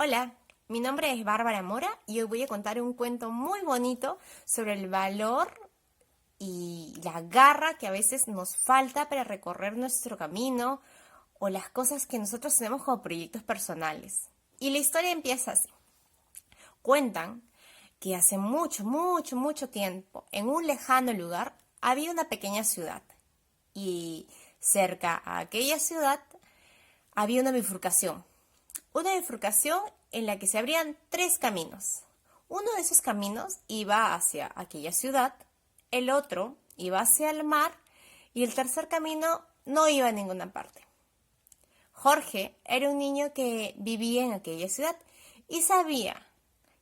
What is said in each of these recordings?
Hola, mi nombre es Bárbara Mora y hoy voy a contar un cuento muy bonito sobre el valor y la garra que a veces nos falta para recorrer nuestro camino o las cosas que nosotros tenemos como proyectos personales. Y la historia empieza así. Cuentan que hace mucho tiempo, en un lejano lugar, había una pequeña ciudad. Y cerca a aquella ciudad había una bifurcación. Una bifurcación en la que se abrían tres caminos. Uno de esos caminos iba hacia aquella ciudad, el otro iba hacia el mar y el tercer camino no iba a ninguna parte. Jorge era un niño que vivía en aquella ciudad y sabía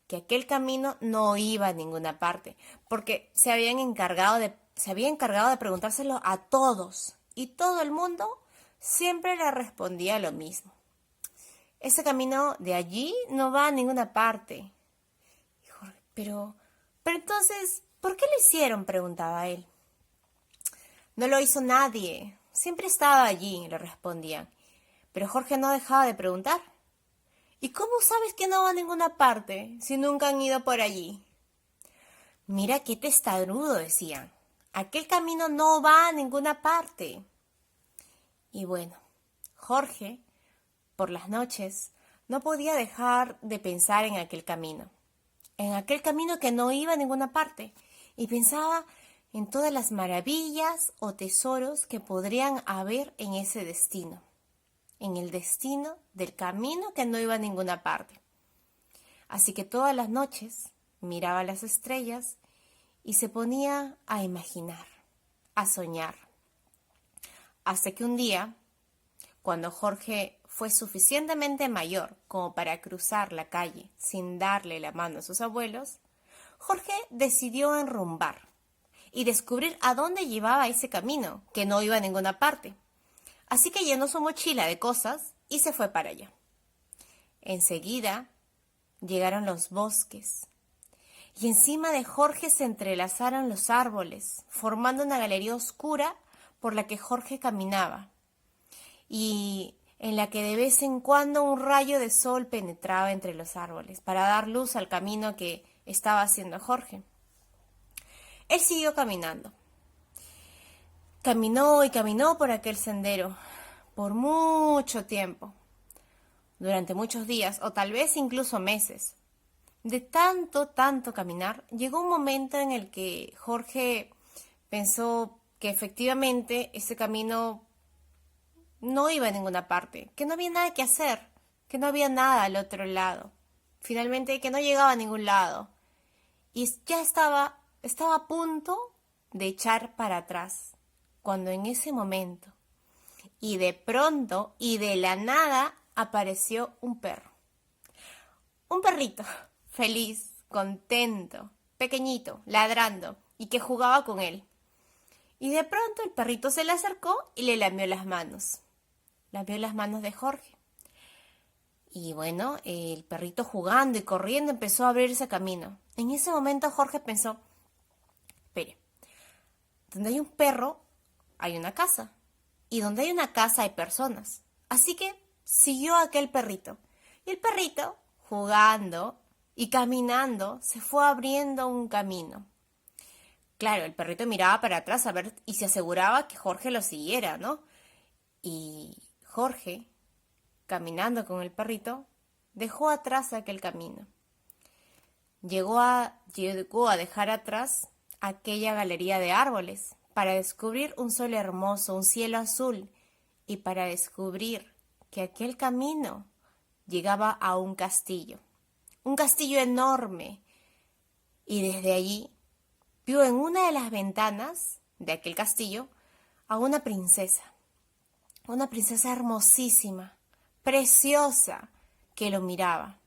que aquel camino no iba a ninguna parte, porque se había encargado de preguntárselo a todos y todo el mundo siempre le respondía lo mismo. Ese camino de allí no va a ninguna parte. Y Jorge, pero entonces, ¿por qué lo hicieron?, preguntaba él. No lo hizo nadie. Siempre estaba allí, le respondían. Pero Jorge no dejaba de preguntar. ¿Y cómo sabes que no va a ninguna parte si nunca han ido por allí? Mira qué testarudo, decían. Aquel camino no va a ninguna parte. Y bueno, Jorge, por las noches, no podía dejar de pensar en aquel camino que no iba a ninguna parte, y pensaba en todas las maravillas o tesoros que podrían haber en ese destino, en el destino del camino que no iba a ninguna parte. Así que todas las noches miraba las estrellas y se ponía a imaginar, a soñar. Hasta que un día, cuando Jorge fue suficientemente mayor como para cruzar la calle sin darle la mano a sus abuelos, Jorge decidió enrumbar y descubrir a dónde llevaba ese camino, que no iba a ninguna parte. Así que llenó su mochila de cosas y se fue para allá. Enseguida llegaron los bosques y encima de Jorge se entrelazaron los árboles, formando una galería oscura por la que Jorge caminaba y en la que de vez en cuando un rayo de sol penetraba entre los árboles para dar luz al camino que estaba haciendo Jorge. Él siguió caminando. Caminó y caminó por aquel sendero por mucho tiempo, durante muchos días o tal vez incluso meses. De tanto caminar, llegó un momento en el que Jorge pensó que efectivamente ese camino no iba a ninguna parte, que no había nada que hacer, que no había nada al otro lado. Finalmente, que no llegaba a ningún lado. Y ya estaba a punto de echar para atrás, cuando en ese momento, y de pronto, y de la nada, apareció un perro. Un perrito, feliz, contento, pequeñito, ladrando, y que jugaba con él. Y de pronto el perrito se le acercó y le lamió las manos. Lamió las manos de Jorge. Y bueno, el perrito jugando y corriendo empezó a abrirse camino. En ese momento Jorge pensó, espere, donde hay un perro hay una casa. Y donde hay una casa hay personas. Así que siguió a aquel perrito. Y el perrito, jugando y caminando, se fue abriendo un camino. Claro, el perrito miraba para atrás a ver y se aseguraba que Jorge lo siguiera, ¿no? Y Jorge, caminando con el perrito, dejó atrás aquel camino. Llegó a dejar atrás aquella galería de árboles para descubrir un sol hermoso, un cielo azul, y para descubrir que aquel camino llegaba a un castillo enorme, y desde allí vio en una de las ventanas de aquel castillo a una princesa hermosísima, preciosa, que lo miraba.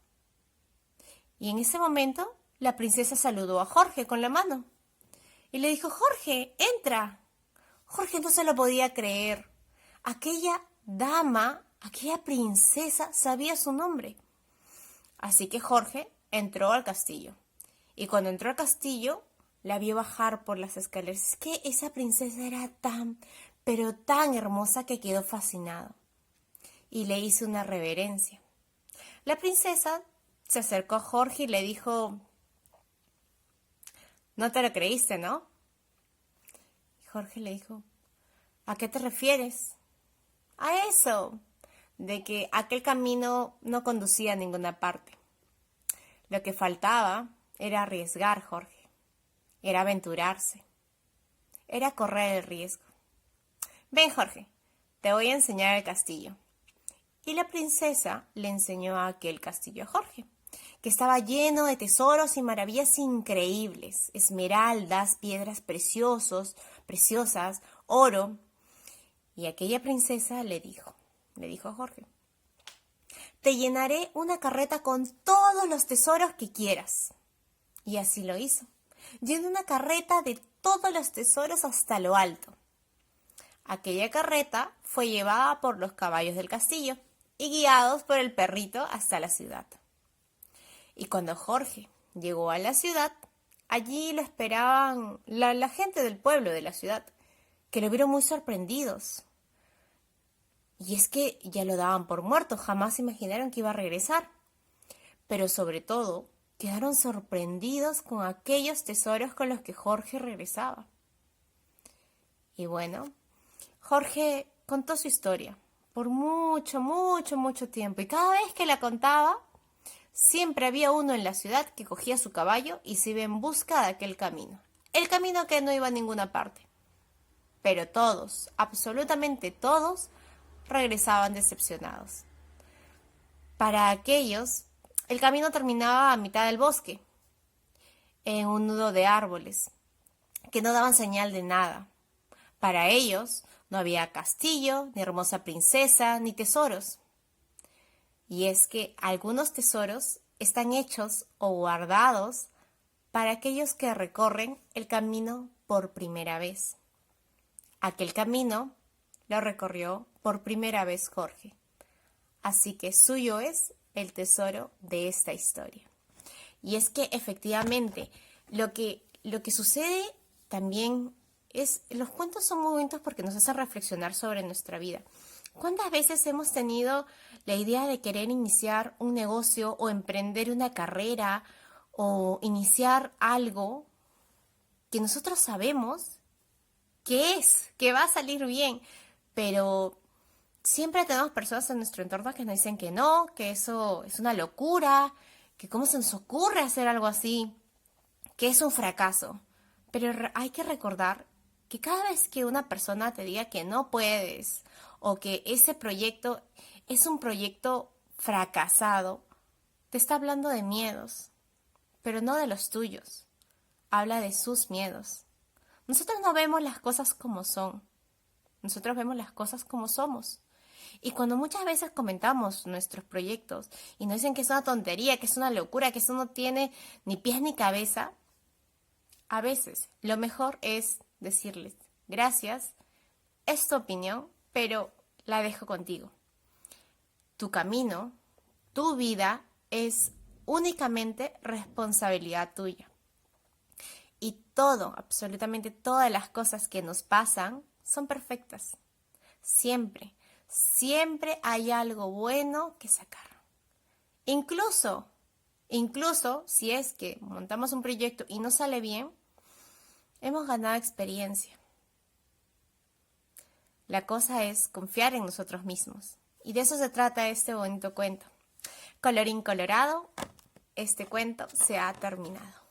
Y en ese momento la princesa saludó a Jorge con la mano y le dijo, Jorge, entra. Jorge no se lo podía creer. Aquella dama, aquella princesa sabía su nombre. Así que Jorge entró al castillo. Y cuando entró al castillo, la vio bajar por las escaleras. Es que esa princesa era pero tan hermosa que quedó fascinado. Y le hizo una reverencia. La princesa se acercó a Jorge y le dijo, no te lo creíste, ¿no? Y Jorge le dijo, ¿a qué te refieres? A eso, de que aquel camino no conducía a ninguna parte. Lo que faltaba era arriesgar, Jorge. Era aventurarse. Era correr el riesgo. Ven, Jorge, te voy a enseñar el castillo. Y la princesa le enseñó a aquel castillo a Jorge, que estaba lleno de tesoros y maravillas increíbles, esmeraldas, piedras preciosas, oro. Y aquella princesa le dijo a Jorge, te llenaré una carreta con todos los tesoros que quieras. Y así lo hizo. Llenó una carreta de todos los tesoros hasta lo alto. Aquella carreta fue llevada por los caballos del castillo y guiados por el perrito hasta la ciudad. Y cuando Jorge llegó a la ciudad, allí lo esperaban la gente del pueblo de la ciudad, que lo vieron muy sorprendidos. Y es que ya lo daban por muerto, jamás imaginaron que iba a regresar. Pero sobre todo, quedaron sorprendidos con aquellos tesoros con los que Jorge regresaba. Y bueno, Jorge contó su historia por mucho tiempo. Y cada vez que la contaba, siempre había uno en la ciudad que cogía su caballo y se iba en busca de aquel camino. El camino que no iba a ninguna parte. Pero todos, absolutamente todos, regresaban decepcionados. Para aquellos, el camino terminaba a mitad del bosque, en un nudo de árboles, que no daban señal de nada. Para ellos, no había castillo, ni hermosa princesa, ni tesoros. Y es que algunos tesoros están hechos o guardados para aquellos que recorren el camino por primera vez. Aquel camino lo recorrió por primera vez Jorge. Así que suyo es el tesoro de esta historia. Y es que efectivamente lo que sucede también es, los cuentos son muy bonitos porque nos hacen reflexionar sobre nuestra vida. ¿Cuántas veces hemos tenido la idea de querer iniciar un negocio o emprender una carrera o iniciar algo que nosotros sabemos que va a salir bien, pero siempre tenemos personas en nuestro entorno que nos dicen que no, que eso es una locura, que cómo se nos ocurre hacer algo así, que es un fracaso? Pero hay que recordar que cada vez que una persona te diga que no puedes o que ese proyecto es un proyecto fracasado, te está hablando de miedos, pero no de los tuyos. Habla de sus miedos. Nosotros no vemos las cosas como son. Nosotros vemos las cosas como somos. Y cuando muchas veces comentamos nuestros proyectos y nos dicen que es una tontería, que es una locura, que eso no tiene ni pies ni cabeza, a veces lo mejor es decirles, gracias, es tu opinión, pero la dejo contigo. Tu camino, tu vida es únicamente responsabilidad tuya. Y todo, absolutamente todas las cosas que nos pasan son perfectas. Siempre hay algo bueno que sacar. Incluso si es que montamos un proyecto y no sale bien, hemos ganado experiencia. La cosa es confiar en nosotros mismos. Y de eso se trata este bonito cuento. Colorín colorado, este cuento se ha terminado.